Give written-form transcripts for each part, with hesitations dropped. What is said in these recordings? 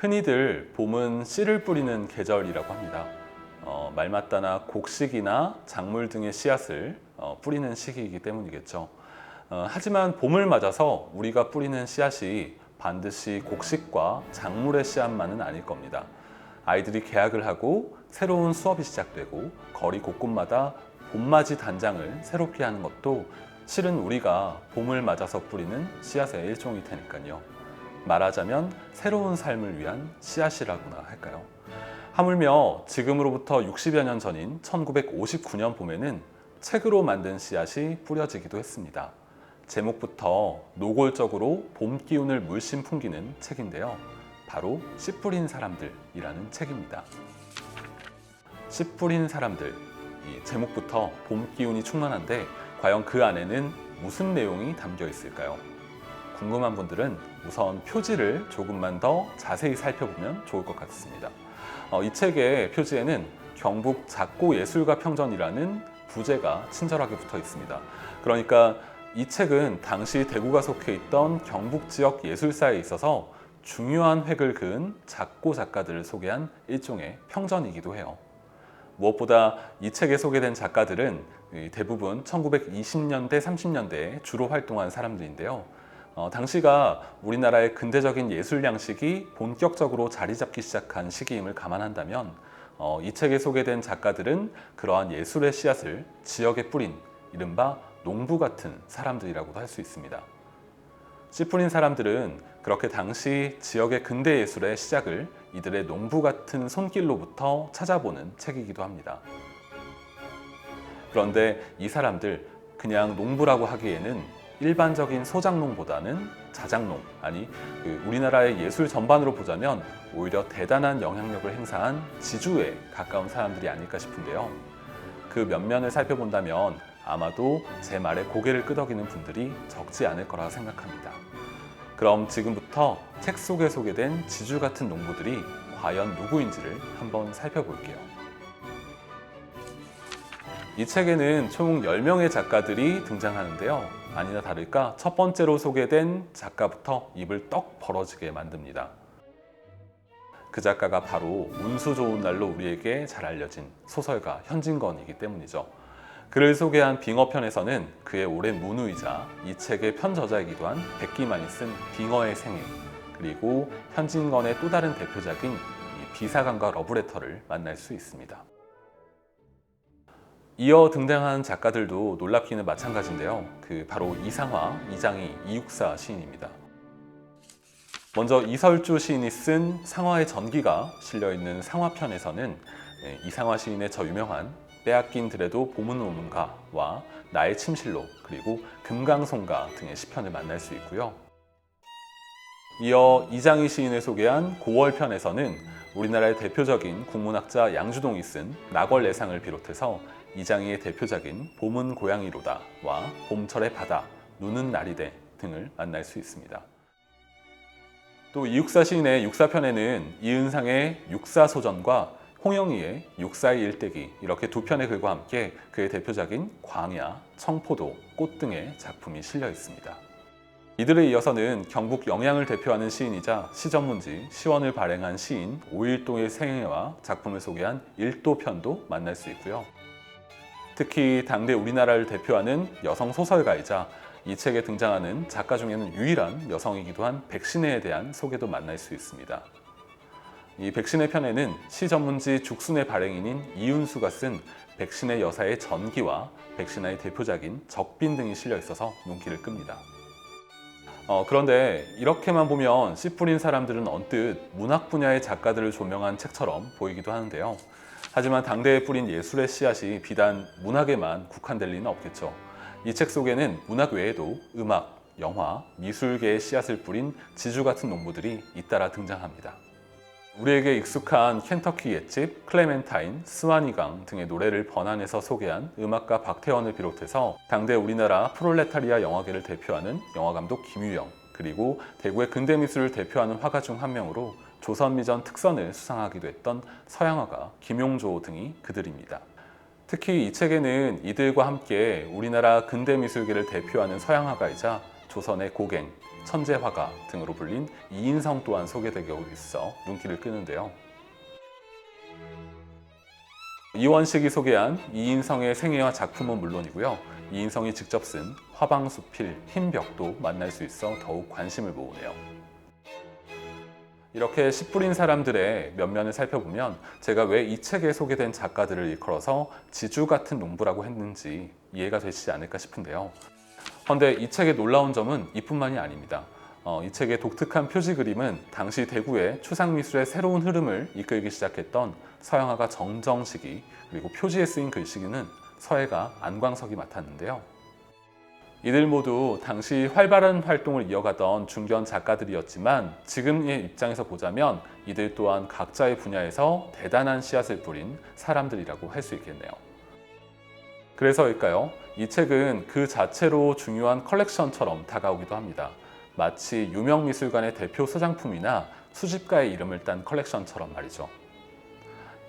흔히들 봄은 씨를 뿌리는 계절이라고 합니다. 말마따나 곡식이나 작물 등의 씨앗을 뿌리는 시기이기 때문이겠죠. 하지만 봄을 맞아서 우리가 뿌리는 씨앗이 반드시 곡식과 작물의 씨앗만은 아닐 겁니다. 아이들이 개학을 하고 새로운 수업이 시작되고 거리 곳곳마다 봄맞이 단장을 새롭게 하는 것도 실은 우리가 봄을 맞아서 뿌리는 씨앗의 일종일 테니까요. 말하자면 새로운 삶을 위한 씨앗이라고나 할까요? 하물며 지금으로부터 60여 년 전인 1959년 봄에는 책으로 만든 씨앗이 뿌려지기도 했습니다. 제목부터 노골적으로 봄 기운을 물씬 풍기는 책인데요. 바로 씨 뿌린 사람들이라는 책입니다. 씨 뿌린 사람들, 이 제목부터 봄 기운이 충만한데 과연 그 안에는 무슨 내용이 담겨 있을까요? 궁금한 분들은 우선 표지를 조금만 더 자세히 살펴보면 좋을 것 같습니다. 이 책의 표지에는 경북 작고예술가 평전이라는 부제가 친절하게 붙어 있습니다. 그러니까 이 책은 당시 대구가 속해 있던 경북 지역 예술사에 있어서 중요한 획을 그은 작고 작가들을 소개한 일종의 평전이기도 해요. 무엇보다 이 책에 소개된 작가들은 대부분 1920년대, 30년대에 주로 활동한 사람들인데요. 당시가 우리나라의 근대적인 예술 양식이 본격적으로 자리 잡기 시작한 시기임을 감안한다면 이 책에 소개된 작가들은 그러한 예술의 씨앗을 지역에 뿌린 이른바 농부 같은 사람들이라고도 할 수 있습니다. 씨 뿌린 사람들은 그렇게 당시 지역의 근대 예술의 시작을 이들의 농부 같은 손길로부터 찾아보는 책이기도 합니다. 그런데 이 사람들 그냥 농부라고 하기에는 일반적인 소작농보다는 자작농, 아니 우리나라의 예술 전반으로 보자면 오히려 대단한 영향력을 행사한 지주에 가까운 사람들이 아닐까 싶은데요. 그 면면을 살펴본다면 아마도 제 말에 고개를 끄덕이는 분들이 적지 않을 거라 생각합니다. 그럼 지금부터 책 속에 소개된 지주 같은 농부들이 과연 누구인지를 한번 살펴볼게요. 이 책에는 총 10명의 작가들이 등장하는데요. 아니나 다를까 첫 번째로 소개된 작가부터 입을 떡 벌어지게 만듭니다. 그 작가가 바로 운수 좋은 날로 우리에게 잘 알려진 소설가 현진건이기 때문이죠. 그를 소개한 빙어편에서는 그의 오랜 문우이자 이 책의 편저자이기도 한 백기만이 쓴 빙어의 생애, 그리고 현진건의 또 다른 대표작인 이 비사관과 러브레터를 만날 수 있습니다. 이어 등장한 작가들도 놀랍기는 마찬가지인데요. 바로 이상화, 이장희, 이육사 시인입니다. 먼저 이설주 시인이 쓴 상화의 전기가 실려있는 상화편에서는 이상화 시인의 저 유명한 빼앗긴 들에도 봄은 오는가와 나의 침실록, 그리고 금강송가 등의 시편을 만날 수 있고요. 이어 이장희 시인을 소개한 고월편에서는 우리나라의 대표적인 국문학자 양주동이 쓴 낙월내상을 비롯해서 이장희의 대표작인 봄은 고양이로다와 봄철의 바다, 눈은 날이대 등을 만날 수 있습니다. 또 이육사 시인의 육사편에는 이은상의 육사소전과 홍영희의 육사의 일대기, 이렇게 두 편의 글과 함께 그의 대표작인 광야, 청포도, 꽃 등의 작품이 실려 있습니다. 이들에 이어서는 경북 영양을 대표하는 시인이자 시전문지, 시원을 발행한 시인 오일동의 생애와 작품을 소개한 일도편도 만날 수 있고요. 특히 당대 우리나라를 대표하는 여성 소설가이자 이 책에 등장하는 작가 중에는 유일한 여성이기도 한 백신혜에 대한 소개도 만날 수 있습니다. 이 백신혜 편에는 시전문지 죽순의 발행인인 이윤수가 쓴 백신혜 여사의 전기와 백신혜의 대표작인 적빈 등이 실려 있어서 눈길을 끕니다. 그런데 이렇게만 보면 씨 뿌린 사람들은 언뜻 문학 분야의 작가들을 조명한 책처럼 보이기도 하는데요. 하지만 당대에 뿌린 예술의 씨앗이 비단 문학에만 국한될 리는 없겠죠. 이 책 속에는 문학 외에도 음악, 영화, 미술계의 씨앗을 뿌린 지주 같은 농부들이 잇따라 등장합니다. 우리에게 익숙한 켄터키 옛집, 클레멘타인, 스와니강 등의 노래를 번안해서 소개한 음악가 박태원을 비롯해서 당대 우리나라 프롤레타리아 영화계를 대표하는 영화감독 김유영, 그리고 대구의 근대미술을 대표하는 화가 중 한 명으로 조선미전 특선을 수상하기도 했던 서양화가 김용조 등이 그들입니다. 특히 이 책에는 이들과 함께 우리나라 근대미술계를 대표하는 서양화가이자 조선의 고갱, 천재화가 등으로 불린 이인성 또한 소개되고 있어 눈길을 끄는데요. 이원식이 소개한 이인성의 생애와 작품은 물론이고요. 이인성이 직접 쓴 화방수필, 흰벽도 만날 수 있어 더욱 관심을 모으네요. 이렇게 씨 뿌린 사람들의 면면을 살펴보면 제가 왜 이 책에 소개된 작가들을 일컬어서 지주 같은 농부라고 했는지 이해가 되시지 않을까 싶은데요. 그런데 이 책의 놀라운 점은 이뿐만이 아닙니다. 이 책의 독특한 표지 그림은 당시 대구의 추상미술의 새로운 흐름을 이끌기 시작했던 서양화가 정정식이, 그리고 표지에 쓰인 글씨는 서예가 안광석이 맡았는데요. 이들 모두 당시 활발한 활동을 이어가던 중견 작가들이었지만 지금의 입장에서 보자면 이들 또한 각자의 분야에서 대단한 씨앗을 뿌린 사람들이라고 할 수 있겠네요. 그래서일까요? 이 책은 그 자체로 중요한 컬렉션처럼 다가오기도 합니다. 마치 유명 미술관의 대표 소장품이나 수집가의 이름을 딴 컬렉션처럼 말이죠.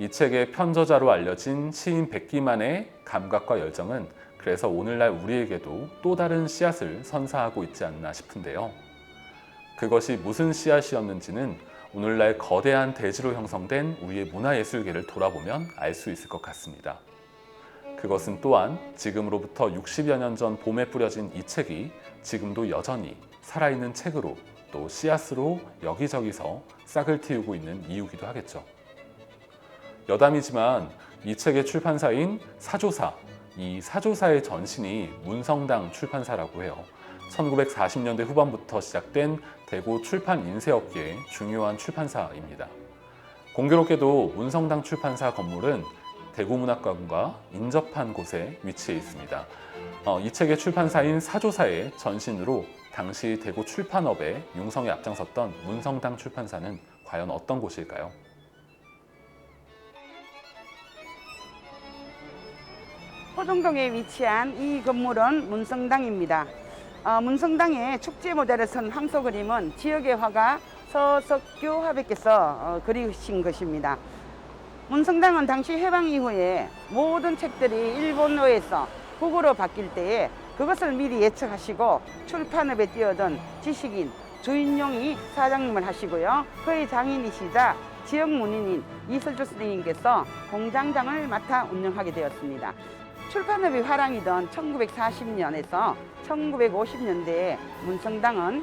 이 책의 편저자로 알려진 시인 백기만의 감각과 열정은 그래서 오늘날 우리에게도 또 다른 씨앗을 선사하고 있지 않나 싶은데요. 그것이 무슨 씨앗이었는지는 오늘날 거대한 대지로 형성된 우리의 문화예술계를 돌아보면 알 수 있을 것 같습니다. 그것은 또한 지금으로부터 60여 년 전 봄에 뿌려진 이 책이 지금도 여전히 살아있는 책으로, 또 씨앗으로 여기저기서 싹을 틔우고 있는 이유기도 하겠죠. 여담이지만 이 책의 출판사인 사조사, 이 사조사의 전신이 문성당 출판사라고 해요. 1940년대 후반부터 시작된 대구 출판 인쇄업계의 중요한 출판사입니다. 공교롭게도 문성당 출판사 건물은 대구문학관과 인접한 곳에 위치해 있습니다. 이 책의 출판사인 사조사의 전신으로 당시 대구 출판업의 융성에 앞장섰던 문성당 출판사는 과연 어떤 곳일까요? 호정동에 위치한 이 건물은 문성당입니다. 문성당의 축제 모델을 선 황소 그림은 지역의 화가 서석규 화백께서 그리신 것입니다. 문성당은 당시 해방 이후에 모든 책들이 일본어에서 국어로 바뀔 때에 그것을 미리 예측하시고 출판업에 뛰어든 지식인 주인용이 사장님을 하시고요. 그의 장인이시자 지역 문인인 이설주 선생님께서 공장장을 맡아 운영하게 되었습니다. 출판업이 화랑이던 1940년에서 1950년대에 문성당은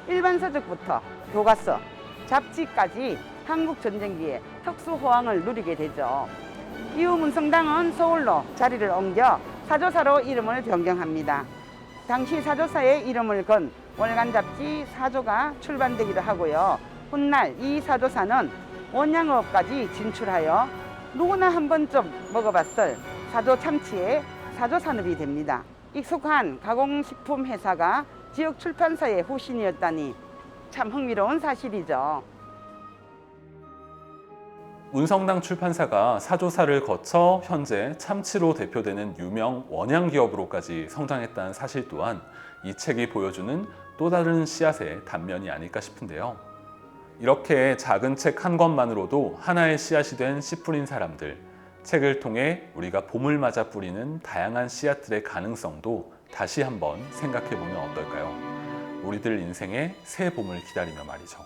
일반 서적부터 교과서, 잡지까지 한국전쟁기에 특수호황을 누리게 되죠. 이후 문성당은 서울로 자리를 옮겨 사조사로 이름을 변경합니다. 당시 사조사의 이름을 건 월간 잡지 사조가 출판되기도 하고요. 훗날 이 사조사는 원양어업까지 진출하여 누구나 한 번쯤 먹어봤을 사조 참치의 사조 산업이 됩니다. 익숙한 가공식품 회사가 지역 출판사의 후신이었다니 참 흥미로운 사실이죠. 문성당 출판사가 사조사를 거쳐 현재 참치로 대표되는 유명 원양기업으로까지 성장했다는 사실 또한 이 책이 보여주는 또 다른 씨앗의 단면이 아닐까 싶은데요. 이렇게 작은 책 한 권만으로도 하나의 씨앗이 된 씨 뿌린 사람들, 책을 통해 우리가 봄을 맞아 뿌리는 다양한 씨앗들의 가능성도 다시 한번 생각해 보면 어떨까요? 우리들 인생의 새 봄을 기다리며 말이죠.